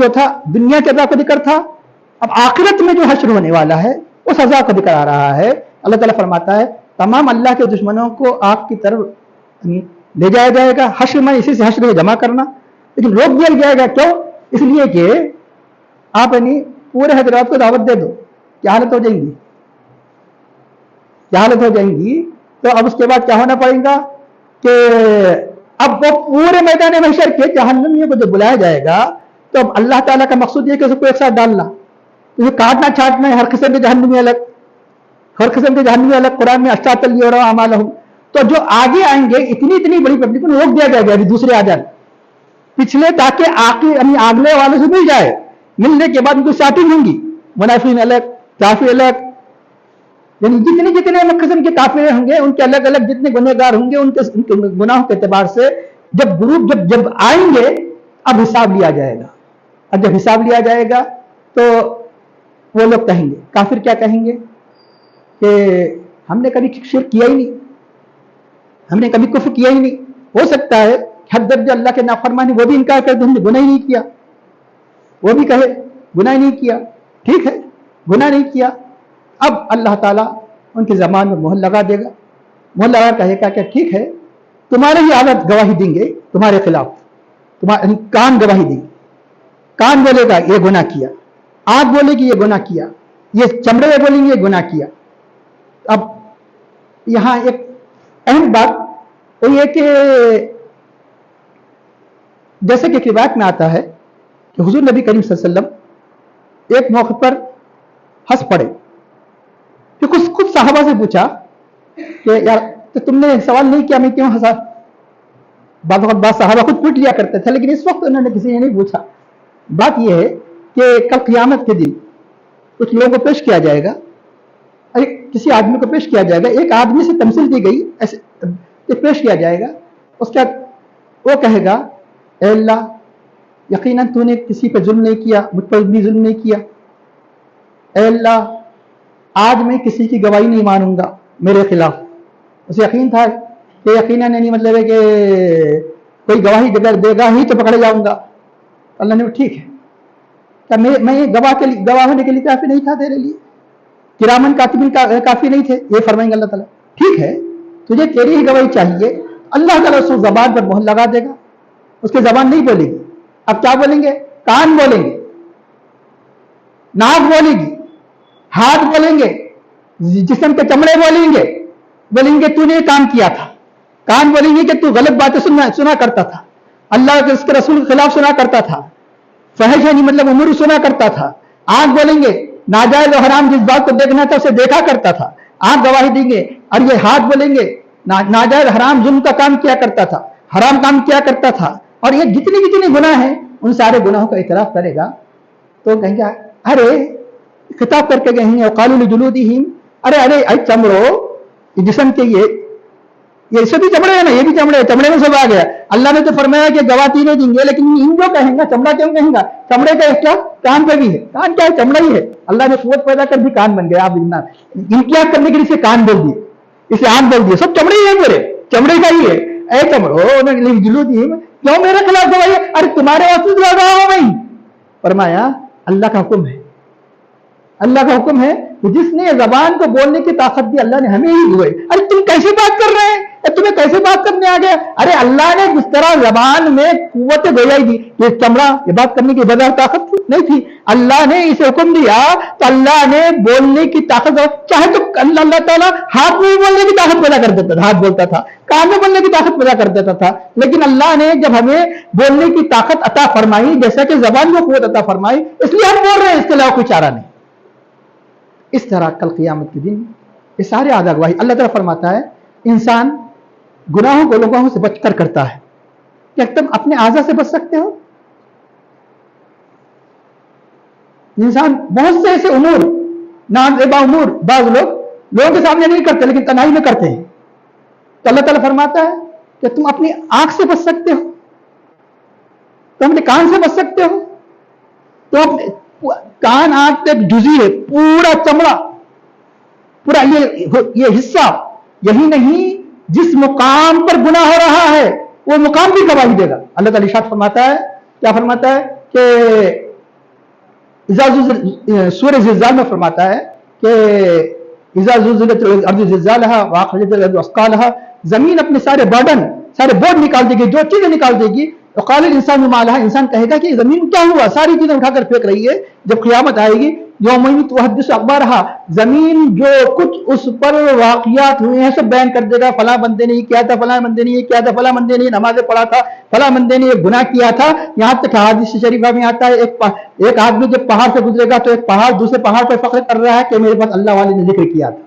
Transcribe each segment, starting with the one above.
जो था दुनिया के अज़ाब का जिक्र था, अब आखिरत में जो हश्र होने वाला है उस अज़ाब का जिक्र आ रहा है। अल्लाह ताला फरमाता है तमाम अल्लाह के दुश्मनों को आग की तरफ ले जाया जाएगा। हश्र में इसी से हश्र में जमा करना, लेकिन रोक दिया जाएगा। क्यों? इसलिए कि आप पूरे हैदराबाद को दावत दे दो, क्या हालत हो जाएंगी, क्या हालत हो जाएंगी। तो अब उसके बाद क्या होना पड़ेगा कि अब वो पूरे मैदान महशर के जहन्नमियों को जब बुलाया जाएगा तो अब अल्लाह ताला का मकसूद ये कि उसको एक साथ डालना, तो काटना छाटना है। हर किस्म के जहन्नमी अलग, हर किस्म के जहन्नमी अलग। कुरान में अश्तातल अमालहुम, तो जो आगे आएंगे इतनी इतनी बड़ी पब्लिक को रोक दिया जाएगा अभी दूसरे आ जाए पिछले, ताकि आगले वालों से मिल जाए। मिलने के बाद उनको स्टार्टिंग होंगी, मुनाफिन अलग, काफिर अलग, यानी जितने जितने किस्म के काफिर होंगे उनके अलग अलग जितने गुनहगार होंगे उनके गुनाहों के एतबार से जब ग्रुप जब आएंगे अब हिसाब लिया जाएगा। अब जब हिसाब लिया जाएगा तो वो लोग कहेंगे, काफिर क्या कहेंगे कि हमने कभी शिर्क किया ही नहीं, हमने कभी कुफ्र किया ही नहीं। हो सकता है हद दर्जा अल्लाह के नाफरमानी वो भी इनकार कर दे, हमने गुनाह ही नहीं किया, वो भी कहे गुनाह नहीं किया, ठीक है गुनाह नहीं किया। अब अल्लाह ताला उनकी ज़बान में मोहर लगा देगा, मोहर लगा कहेगा क्या ठीक है तुम्हारे ही हालत गवाही देंगे तुम्हारे खिलाफ, तुम्हारे कान गवाही देंगे। कान बोलेगा ये गुनाह किया, आंख बोलेगी ये गुनाह किया, ये चमड़े बोलेंगे ये गुनाह किया। अब यहां एक अहम बात तो ये कि जैसे कि रिवायत में आता है कि हुजूर नबी करीम सल्लल्लाहु अलैहि वसल्लम एक मौके पर हंस पड़े, तो कुछ साहबा से पूछा कि यार तो तुमने सवाल नहीं किया, मैं क्यों हंसा। बात साहबा खुद पूछ लिया करते थे, लेकिन इस वक्त उन्होंने किसी ने नहीं पूछा। बात यह है कि कल क़यामत के दिन कुछ लोगों को पेश किया जाएगा, अरे किसी आदमी को पेश किया जाएगा, एक आदमी से तमसील दी गई ऐसे पेश किया जाएगा। उसका वो कहेगा ए अल्लाह यकीनन तूने किसी पे जुल्म नहीं किया, मुझ पर भी जुल्म नहीं किया। ए अल्लाह आज मैं किसी की गवाही नहीं मानूंगा मेरे खिलाफ। उसे यकीन था कि यकीनन नहीं मतलब है कि कोई गवाही अगर देगा ही तो पकड़े जाऊंगा। अल्लाह ने ठीक है, क्या मैं गवाह होने के लिए काफी नहीं था तेरे लिए, किरामन कातिबिन काफी नहीं थे, ये फरमाएंगे अल्लाह ताला। ठीक है तुझे तेरी ही गवाही चाहिए, अल्लाह ताला उस जबान पर मोहर लगा देगा, उसकी जबान नहीं बोलेगी। अब क्या बोलेंगे? कान बोलेंगे, नाक बोलेगी, हाथ बोलेंगे, जिस्म के चमड़े बोलेंगे, बोलेंगे तूने काम किया था। कान बोलेंगे कि तू गलत बातें सुना करता था, अल्लाह के उसके रसूल के खिलाफ सुना करता था, फहश यानी मतलब उम्र सुना करता था। आंख बोलेंगे नाजायज और हराम जिस बात को देखना था उसे देखा करता था, आंख गवाही देंगे। और ये हाथ बोलेंगे नाजायज हराम जुल्म का काम किया करता था, हराम काम किया करता था। और ये जितने जितने गुनाह हैं उन सारे गुनाहों का इतराफ करेगा। तो कहेंगे अरे खिताब करके कहेंगे वक़ालू लिजुलूदिहिम, अरे अरे अरे चमड़ो जिस्म के ये सभी चमड़े है ना, ये भी चमड़े, चमड़े में सब आ गया। अल्लाह ने तो फरमाया कि गवाह तीनों देंगे, लेकिन इन जो कहेंगे चमड़ा क्यों कहेंगे? चमड़े का क्या कान पे भी है, कान क्या है? चमड़ा ही है। अल्लाह ने कुव्वत पैदा कर भी कान बन गया। आप इंकियाब करने के लिए इसे कान बोल दिए, इसे आंख बोल दिए, सब चमड़े ही है, मेरे चमड़े का ही है। ऐ चमड़ो जुलूदिहिम क्यों मेरे खिलाफ गवाही? अरे तुम्हारे वास्ते लगा हो नहीं। फरमाया अल्लाह का हुक्म है, अल्लाह का हुक्म है कि जिसने जबान को बोलने की ताकत दी अल्लाह ने हमें ही दी। अरे तुम कैसे बात कर रहे हैं, तुम्हें कैसे बात करने आ गया? अरे अल्लाह ने जिस तरह जबान में कुव्वत गोयाई दी, ये चमड़ा ये बात करने की बजाय ताकत नहीं थी, अल्लाह ने इसे हुक्म दिया तो अल्लाह ने बोलने की ताकत, चाहे तो अल्लाह ताला हाथ में बोलने की ताकत पैदा कर देता था, हाथ बोलता था, कान में बोलने की ताकत पैदा कर देता था। लेकिन अल्लाह ने जब हमें बोलने की ताकत अता फरमाई, जैसा कि जबान को कुव्वत अता फरमाई, इसलिए हम बोल रहे हैं, इसके अलावा कोई चारा नहीं। इस तरह कल क़यामत के दिन ये सारे आज़ा गवाही अल्लाह ताला फरमाता है इंसान गुनाहों को लोगों से बचकर करता है। क्या तुम अपने आज़ा से बच सकते हो? इंसान बहुत से ऐसे उमूर नाज़ेबा उमूर बाज़ लोगों के सामने नहीं करते, लेकिन तन्हाई में करते हैं। तो अल्लाह ताला फरमाता है कि तुम अपनी आंख से बच सकते हो, तुम अपने कान से बच सकते हो। तो अपने कान आंख एक जुजी है, पूरा चमड़ा, पूरा ये हिस्सा, यही नहीं जिस मुकाम पर गुनाह हो रहा है वो मुकाम भी गवाही देगा। अल्लाह ताला इरशाद फरमाता है, क्या फरमाता है कि सूरह ज़िलज़ाल में फरमाता है कि इज़ा ज़ुलज़िलतिल अर्ज़ु ज़िलज़ालहा व अख़रजतिल अर्ज़ु अस्क़ालहा, जमीन अपने सारे बर्डन, सारे बोझ निकाल देगी, जो चीजें निकाल देगी। तो क़ालिल इंसान मा लहा, इंसान कहेगा कि जमीन क्या हुआ, सारी चीजें उठाकर फेंक रही है। जब क़यामत आएगी, यौमइज़ तुहद्दिसु अख़बारहा, जमीन जो कुछ उस पर वाक़ियात हुए हैं सब बयान कर देगा। फला बंदे ने ये किया था, फला बंदे ने ये किया था, फला बंदे ने ये नमाज़ें पढ़ा था, फला बंदे ने ये गुनाह किया था। यहाँ तक हदीस शरीफा में आता है, एक आदमी जब पहाड़ से गुजरेगा तो एक पहाड़ दूसरे पहाड़ पर फख्र कर रहा है कि मेरे पास अल्लाह वाले ने जिक्र किया था,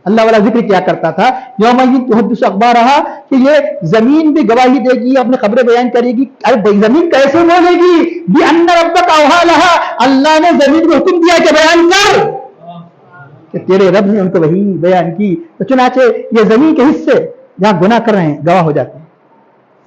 अल्लाह वाला जिक्र किया करता था। यौमइज़ तुहद्दिसु अख़बारहा, कि ये जमीन भी गवाही देगी, अपनी खबरें बयान करेगी। अरे जमीन कैसे बोलेगी? बिअन्न रब्बका औहा लहा, अल्लाह ने जमीन को हुक्म दिया कि बयान कर, कि तेरे रब ने उनको वही बयान की। तो चुनाचे ये जमीन के हिस्से जहां गुनाह कर रहे हैं गवाह हो जाते हैं।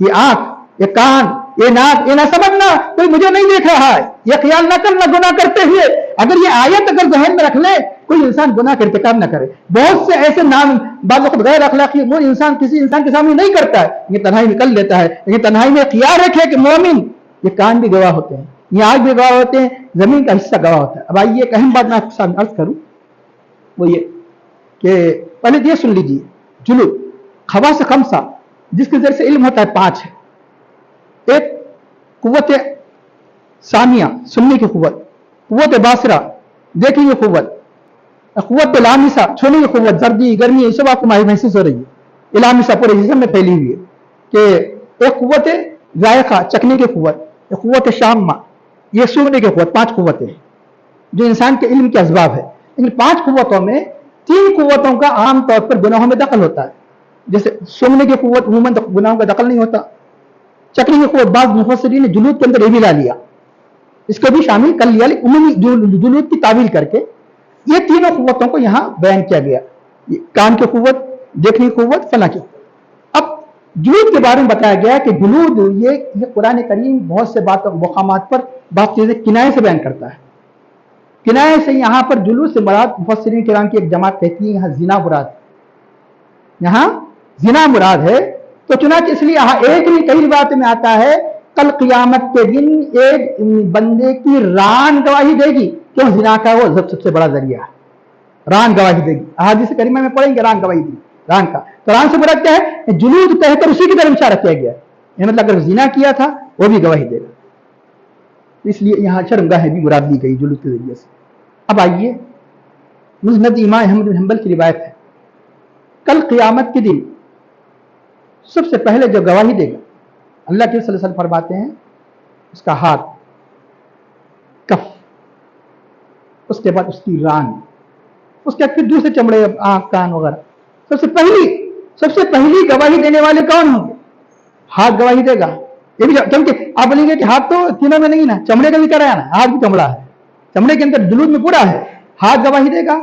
ये आंख, ये कान, ये नाक, ये ना समझना कोई मुझे नहीं देख रहा है, ये ख्याल ना करना गुनाह करते हुए। अगर ये आयत अगर जहन में रख ले, कोई इंसान गुनाह करके काम ना करे। बहुत से ऐसे नाम बाद वक्त गैर अखलाकी वो इंसान किसी इंसान के सामने नहीं करता है, ये तन्हाई निकल लेता है। लेकिन तन्हाई में ख्याल रखे कि मोमिन, ये कान भी गवाह होते हैं, ये आंख भी गवाह होते हैं, जमीन का हिस्सा गवाह होता है। अब आइए एक अहम बात मैं आपके सामने अर्ज करूं, वो ये कि पहले ये सुन लीजिए, जुलू खवास खमसा जिसके जरिए से इल्म होता है 5 है। एक कुव्वत सामिया, सुनने की कुव्वत, कुव्वत बासरा, देखने की कुव्वत, कुव्वत लामिसा, छूने की कुव्वत, सर्दी गर्मी ये सब आपको महसूस हो रही है। लामिसा पूरे जिस्म में फैली हुई है। कि एक कुव्वत जायका, चखने की कुव्वत, एक कुव्वत शामा, ये सूंघने की कुव्वत। 5 कुव्वतें जो इंसान के इल्म के असबाब है। इन 5 कुव्वतों में 3 कुव्वतों का आम तौर पर गुनाहों में दखल होता है। जैसे सूंघने की कुव्वत उमूमन गुनाहों का दखल नहीं होता। चखने की कुव्वत बाद मुफस्सिरीन ने जुलूद के अंदर ये भी ला लिया, इसको भी शामिल कर लिया, लेकिन उमूमी जुलूद की तावील करके ये तीनों कुव्वतों को यहां बयान किया गया। कान की कुव्वत, देखने की कुव्वत, फला की। अब जुलूद के बारे में बताया गया कि जुलूद ये कुरान करीम बहुत से बातों मकामात पर बात चीजें किनाये से बयान करता है। किनाये से यहां पर जुलूद से मुराद मुफस्सिरीन किराम की एक जमात कहती है यहां जिना मुराद, यहां जिना मुराद है। तो चुनांचे इसलिए यहां एक नहीं कई बात में आता है, कल क़यामत के दिन एक बंदे की रान गवाही देगी। क्यों? जिना का वो सबसे बड़ा जरिया है, रान गवाही देगी। अहादीस करीमा में पढ़ेंगे रान गवाही दी, रान का। तो रान से बड़ा क्या है? जुलूद कहकर उसी की तरफ इशारा किया गया है, मतलब अगर जिना किया था वो भी गवाही देगा। इसलिए यहां शर्मगाहें भी मुराद ली गई जुलूद के जरिए से। अब आइए, मुस्नद इमाम अहमद बिन हंबल की रिवायत है, कल क़यामत के दिन सबसे पहले जो गवाही देगा, अल्लाह के रसूल सल्लल्लाहु अलैहि वसल्लम फरमाते हैं उसका हाथ, कफ, उसके बाद उसकी रान, उसके बाद फिर दूसरे चमड़े, आंख, कान वगैरह। सबसे पहली गवाही देने वाले कौन होंगे? हाथ गवाही देगा। ये भी क्योंकि आप बोलेंगे कि हाथ तो तीनों में नहीं ना, चमड़े का भी कराया ना, हाथ भी चमड़ा है, चमड़े के अंदर जुलूद में पूरा है। हाथ गवाही देगा,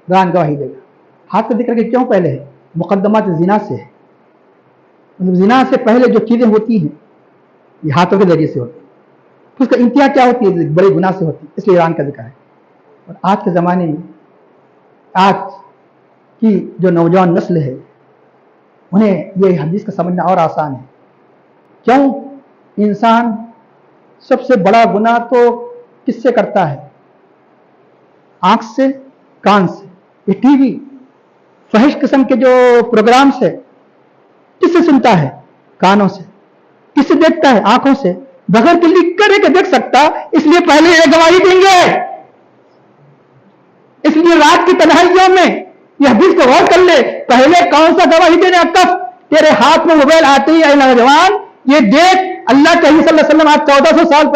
रान गवाही देगा। हाथ का जिक्र क्यों पहले है? मुकद्दमात जिना से है, मतलब जिना से पहले जो चीजें होती हैं ये हाथों के जरिए से होती है। उसका इंतहा क्या होती है? बड़े गुनाह से होती है, इसलिए रान का जिक्र है। और आज के ज़माने में आज की जो नौजवान नस्ल है उन्हें ये हदीस का समझना और आसान है। क्यों? इंसान सबसे बड़ा गुनाह तो किससे करता है? आंख से, कान से। ये टीवी, फहिश किस्म के जो प्रोग्राम्स है किससे सुनता है? कानों से। किससे देखता है? आंखों से। बगैर क्लिक करे के देख सकता, इसलिए पहले ये गवाही देंगे। इसलिए रात की तन्हाइयों में यह हदीस को गौर कर ले, पहले कौन सा गवाही देने? कफ। तेरे हाथ में मोबाइल आते ही नौजवान ये देख, अल्लाह के सल्लल्लाहु अलैहि वसल्लम आज 1400 साल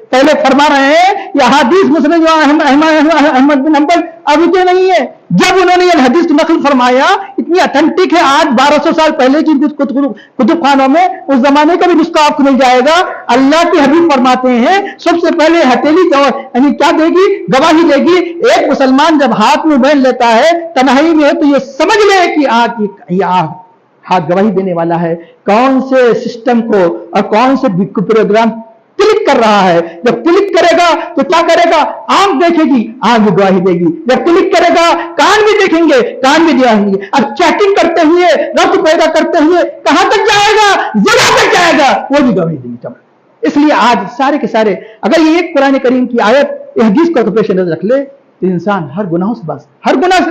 पहले फरमा रहे हैं। यह हदीस मुस्लिम अहमद बिन हंबल अभी के नहीं है, जब उन्होंने यह हदीस नकल फरमाया इतनी ऑथेंटिक है। आज 1200 साल पहले की कुतुब खानों में उस जमाने का भी नुस्खा आपको मिल जाएगा। अल्लाह की हबीब फरमाते हैं सबसे पहले हथेली यानी क्या देगी? गवाही देगी। एक मुसलमान जब हाथ में मोबाइल लेता है तन्हाई में तो ये समझ ले कि हाथ गवाही देने वाला है। कौन से सिस्टम को और कौन से प्रोग्राम क्लिक कर रहा है। जब क्लिक करेगा तो क्या करेगा? आंख देखेगी, आंख भी गवाही देगी। जब क्लिक करेगा कान भी देखेंगे, कान भी दिखाएंगे। अब चैटिंग करते हुए, रफ्त पैदा करते हुए कहां तक जाएगा? ज़िना तक जाएगा, वो भी गवाही देगी। इसलिए आज सारे के सारे, अगर ये एक कुरान करीम की आयत ये हदीस को पेश नजर रख ले तो इंसान हर गुनाह से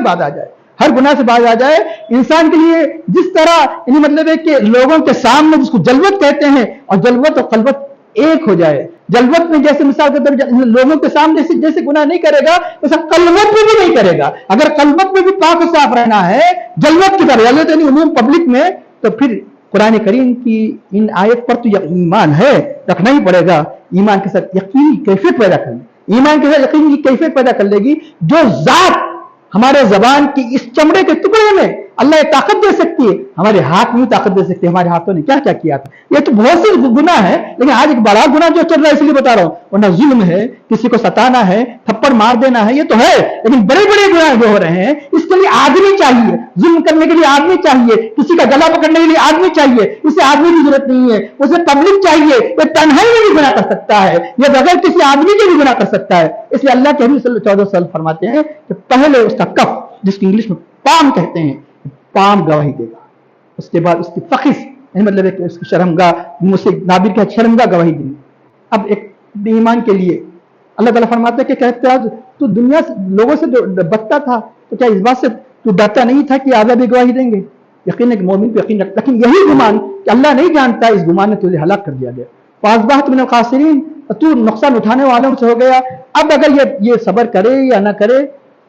बाज आ जाए, हर गुनाह से बाज आ जाए। इंसान के लिए जिस तरह यानी मतलब है कि लोगों के सामने जिसको जलवत कहते हैं और जलवत और खलवत एक हो जाए। जलवत में जैसे मिसाल के तौर पर लोगों के सामने जैसे गुनाह नहीं करेगा वैसा कलवत में भी नहीं करेगा। अगर कलवत में भी पाक और साफ रहना है जलवत की तरह जलवत यानी उमूम पब्लिक में, तो फिर कुरान करीम की इन आयत पर तो ईमान है, रखना ही पड़ेगा। ईमान के साथ यकीनी कैफियत पैदा कर ले, ईमान के साथ यकीन की कैफियत पैदा कर लेगी जो जात हमारे जबान की इस चमड़े के टुकड़े में अल्लाह ताकत दे सकती है, हमारे हाथ में ताकत दे सकती है। हमारे हाथों ने क्या क्या किया था। ये तो बहुत से गुनाह है, लेकिन आज एक बड़ा गुनाह जो चल रहा है इसलिए बता रहा हूं, वरना जुल्म है, किसी को सताना है, थप्पड़ मार देना है, ये तो है, लेकिन बड़े बड़े गुनाह जो हो रहे हैं इसके लिए आदमी चाहिए, जुल्म करने के लिए आदमी चाहिए, किसी का गला पकड़ने के लिए आदमी चाहिए, इसे आदमी की जरूरत नहीं है, उसे पब्लिक चाहिए। ये तन्हाई में भी गुनाह कर सकता है, ये बगैर किसी आदमी के भी गुनाह कर सकता है। इसलिए अल्लाह के हबीब सल्लल्लाहु अलैहि वसल्लम फरमाते हैं कि पहले उसका कफ, जिसकी इंग्लिश में पाम कहते हैं, पाम गवाही देगा, उसके बाद उसकी फखिस मतलब है कि उसकी शर्मगाह, मुझसे नाबिर का शर्मगाह गवाही देगी। अब एक ईमान के लिए अल्लाह ताला फरमाते हैं कि कहते हैं तू दुनिया से लोगों से बचता था तो क्या इस बात से तू डरता नहीं था कि आज़ाब भी गवाही देंगे। यकीन है कि मोमिन पे यकीन रखता, लेकिन यही गुमान कि अल्लाह नहीं जानता, इस गुमान ने तुझे हलाक कर दिया गया। फासबाहत मिनल खासिरीन, तू नुकसान उठाने वालों से हो गया। अब अगर ये सब्र करे या ना करे,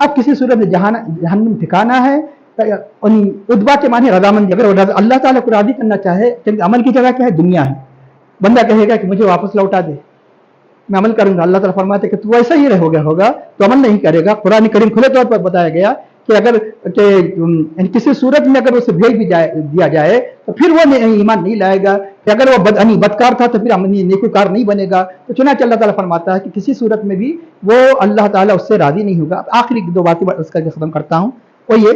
अब किसी सूरत में जहन्नम ठिकाना है। उद्बा के माने रजामंदी, अगर अल्लाह ताला को राजी करना चाहे, क्योंकि अमल की जगह क्या है, दुनिया है। बंदा कहेगा कि मुझे वापस लौटा दे, मैं अमल करूंगा, अल्लाह ताला फरमाते कि तू ऐसा ही होगा तो अमल नहीं करेगा। कुरान करीम खुले तौर पर बताया गया कि अगर किसी सूरत में अगर उसे भेज भी दिया जाए तो फिर वो ईमान नहीं लाएगा, कि अगर वो बदकार था तो फिर नेकूकार नहीं बनेगा। तो चुनांचे अल्लाह ताला फरमाता है कि किसी सूरत में भी वो अल्लाह ताला उससे राजी नहीं होगा। आखिरी दो बातें उसका खत्म करता हूँ, वो ये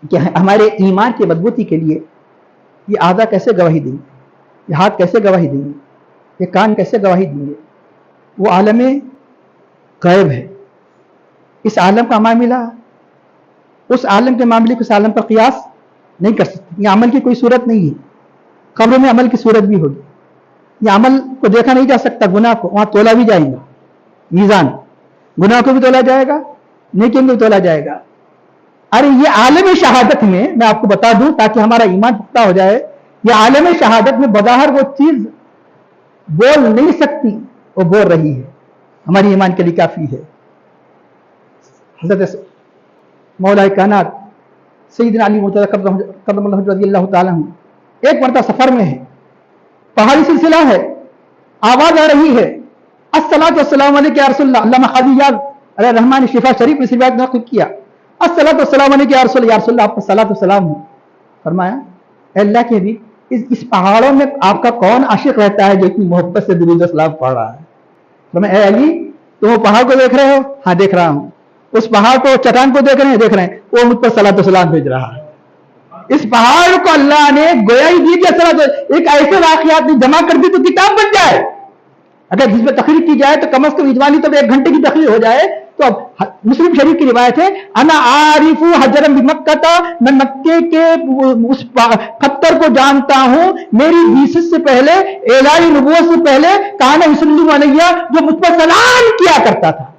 कि हमारे ईमान की मजबूती के लिए ये आज़ा कैसे गवाही देंगे, ये हाथ कैसे गवाही देंगे, ये कान कैसे गवाही देंगे। वो आलम गैब है, इस आलम का मामला उस आलम के मामले को उस आलम पर कियास नहीं कर सकते। ये अमल की कोई सूरत नहीं है, कब्र में अमल की सूरत भी होगी। ये अमल को देखा नहीं जा सकता, गुनाह को वहां तोला भी जाएगा, मीज़ान गुनाह को भी तोला जाएगा, नेकी को भी तोला जाएगा। अरे ये आलम शहादत में मैं आपको बता दूं ताकि हमारा ईमान पुख्ता हो जाए, ये आलम शहादत में बज़ाहिर वो चीज बोल नहीं सकती, वो बोल रही है, हमारी ईमान के लिए काफी है। हज़रत मौला कायनात सैयदना अली मुतक़ब्बल रज़ियल्लाहु ताला अन्हु एक मरतबा सफर में है, पहाड़ी सिलसिला है, आवाज आ रही है, अस्सलातु वस्सलामु अलैका या रसूलल्लाह। अल्लामा क़ाज़ी याद अलैहि रहमान ने शिफा शरीफ में रिवायत नक़ल किया, अस्सलातु वस्सलामु अलैका या रसूलल्लाह, आप पर सलात व सलाम हो। फरमाया अल्लाह के भी इस पहाड़ों में आपका कौन आशिक रहता है जो इतनी मोहब्बत से दुरूद व सलाम पढ़ रहा है। फरमाया ए अली, तुम वो पहाड़ को देख रहे हो? हाँ देख रहा हूं। उस पहाड़ को, चट्टान को देख रहे हैं? देख रहे हैं। वो मुझ पर सलात व सलाम भेज रहा है। इस पहाड़ को अल्लाह ने गोया ही दी कि सलात, एक ऐसे वाकयात ने जमा कर दी तो किताब बन जाए। अगर जिसमें तकरीर की जाए तो कम से कम इजवानी तो 1 घंटे की तकरीर हो जाए। तो अब मुस्लिम शरीफ की रिवायत है, अना आरिफु हजरम बिमक्का, मैं मक्के के उस पत्थर को जानता हूं, मेरी बीसत से पहले, एलाही नबूवत से पहले, काना युसल्लिमु अलैया, जो मुझ पर सलाम किया करता था।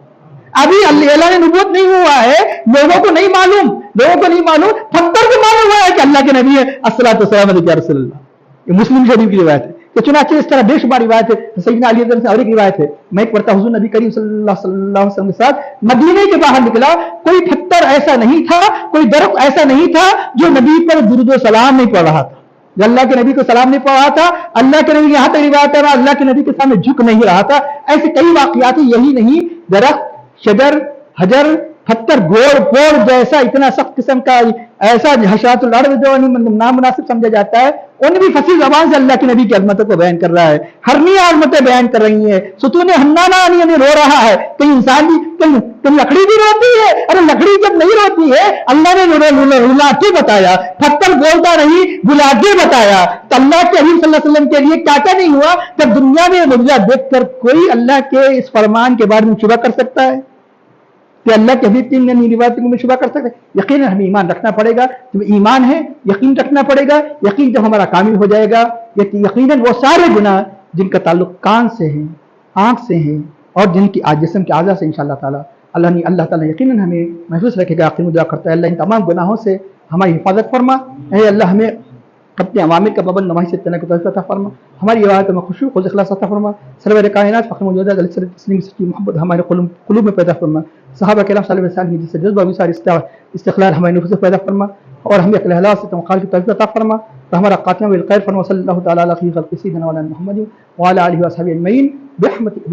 अभी एलाही नबूवत नहीं हुआ है, लोगों को नहीं मालूम, पत्थर को मालूम हुआ है कि अल्लाह के नबी है, अस्सलातु वस्सलामु अलैका या रसूलल्लाह। ये मुस्लिम शरीफ की रिवायत है। तो चुनांचे इस तरह बेशुमार रिवायत है। सैयदना अली से और एक रिवायत है, मैं एक मरतबा हुजूर नबी करीम सल्लल्लाहु अलैहि वसल्लम के साथ मदीने के बाहर निकला, कोई पत्थर ऐसा नहीं था, कोई दरख्त ऐसा नहीं था जो नबी पर दुरूद व सलाम नहीं पढ़ रहा था, जो अल्लाह के नबी को सलाम नहीं पढ़ रहा था। अल्लाह के नबी यहां तक रिवायत है अल्लाह के नबी के सामने झुक नहीं रहा था। ऐसे कई वाकयात, यही नहीं, दरख्त, शजर, हजर, पत्थर, गोड़ पोड़ जैसा इतना सख्त किस्म का ऐसा हशरातुल अर्द जो नामुनासिब समझा जाता है, उन भी फसीह जबान से अल्लाह के नबी की अजमतों को बयान कर रहा है। हरनी आजमतें बयान कर रही है। सुतून हन्नाना रो रहा है, कहीं इंसान भी, कहीं लकड़ी भी रोती है। अरे लकड़ी जब नहीं रोती है, अल्लाह ने रुला के बताया, पत्थर बोलता नहीं बुला के बताया। तो अल्लाह के हबीब सल्लल्लाहु अलैहि वसल्लम के लिए क्या क्या नहीं हुआ। जब दुनिया में मुर्जा देखकर कोई अल्लाह के इस फरमान के बारे में शुबा कर सकता है कि अल्लाह के हबीब की रिवायत में शुबा कर सकते? यकीन हमें ईमान रखना पड़ेगा। जब ईमान है, यकीन रखना पड़ेगा। यकीन जब हमारा कामिल हो जाएगा, यकीनन वो सारे गुनाह जिनका ताल्लुक कान से है, आंख से है, اور جن کی جسم کے اعضاء سے انشاءاللہ تعالیٰ اللہ تعالیٰ یقیناً ہمیں محفوظ رکھے گا. دعا کرتا ہے اللہ ان تمام گناہوں سے ہماری حفاظت فرما. اے اللہ ہمیں اپنے عوامر کا پابند نماز سے اتنا کی توفیق عطا فرما. ہماری عبادت میں خشوع و اخلاص عطا فرما. سرور کائنات فخر موجودہ علیہ تسلیم سچی محبت ہمارے قلوب میں پیدا فرما. صحابہ کرام صلی اللہ علیہ وسلم جس سے جذبہ وصال استقلال ہمارے نفوس میں پیدا فرما اور ہمیں اقل حلال سے تمخال کی توفیق عطا فرما. ہمارا خاتمہ بالخیر فرما. صلی اللہ تعالیٰ علیہ وسلم سیدنا مولانا محمد وعلی آلہ وصحبہ اجمعین برحمتک